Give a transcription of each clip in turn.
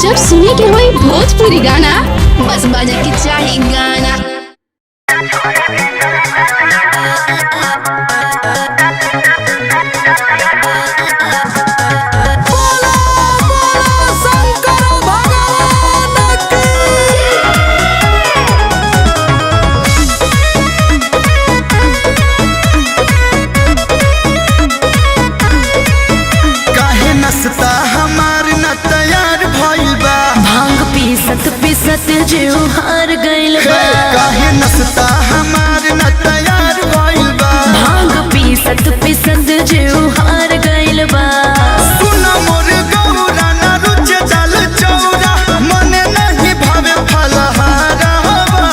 जब सुने के होई भोजपुरी गाना बस बजे के चाही गाना। पीसत जो हार गइल बा, काहे नसता हमार न तैयार भइल बा। भांग पीसत जो हार गइल बा। सुन मोर गौरा न रुचे जल चौरा, मने नहीं भावे फलहारवा।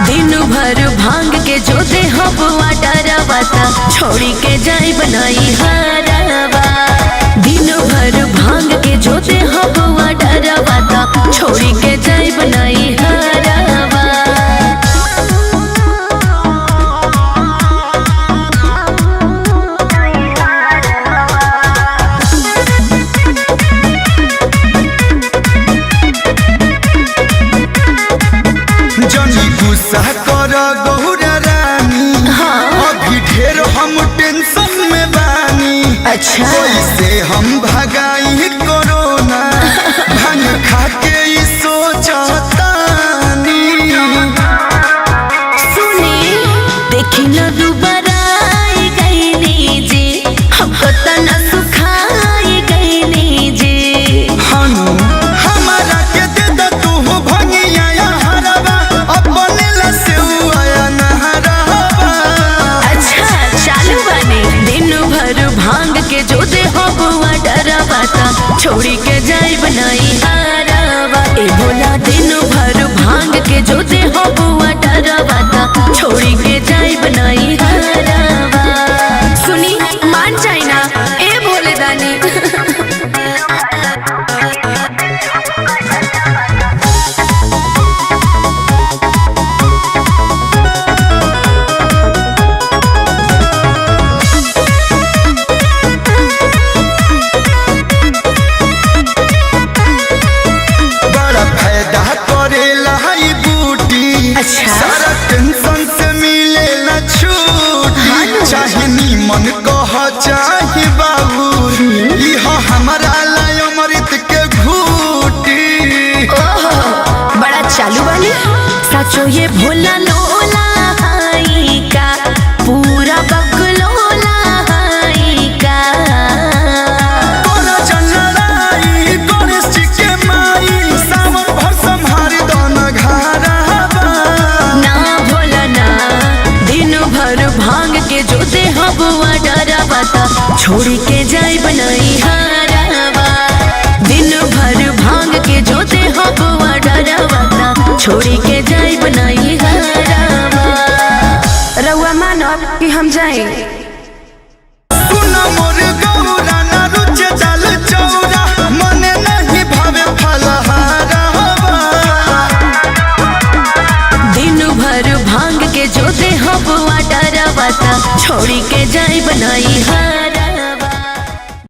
दिन भर भांग के जो दे हवा डरवा ता छोड़ी के जाई बनाई हारवा। दिन भर भांग के जो दे हवा डरवा ता छोड़ी के जाई बनाई हारवा। जनी गुस्सा कर गौरा रानी, अभी ढेर हम टेंशन में बानी। अच्छा से हम भगाई कोरोना, भांग खा के ई सोचतानी। सुनी देखी न दोबारा आई गईनी जी, हमको तना सुखाई गईनी जी। हनु हमारा के दे द तू भंगिया या हरवा, अपने लसे आया नहरवा। अच्छा चालू बानी दिन भर भांग के जो दे हवा डरवा ता छोड़ी के जाई बनाई हारवा। ए भोला दिन भर भांग के जो दे हवा डरवा ता छोड़ी के जाई बनाई हारवा। सुनी मान जाई ना ए भोले दानी। अच्छा सारा टेंशन से मिले न छूट, चाहे नीमन कह चाहे बाबू, यह हमारा लाय अमृत के घूटी। बड़ा चालू वाली सचो ये भोला लोला हाई का, पूरा बकलोला हाई का। तोरा जंगलाई गणेश जी के माई, सावन भर संहारी दन घरवा। ना भोला ना दिन भर भांग के जो दे हवा डरवा ता छोड़ी के जाई बनाई हारवा। दिन भर भांग के जो दे हवा डरवा ता छोड़ी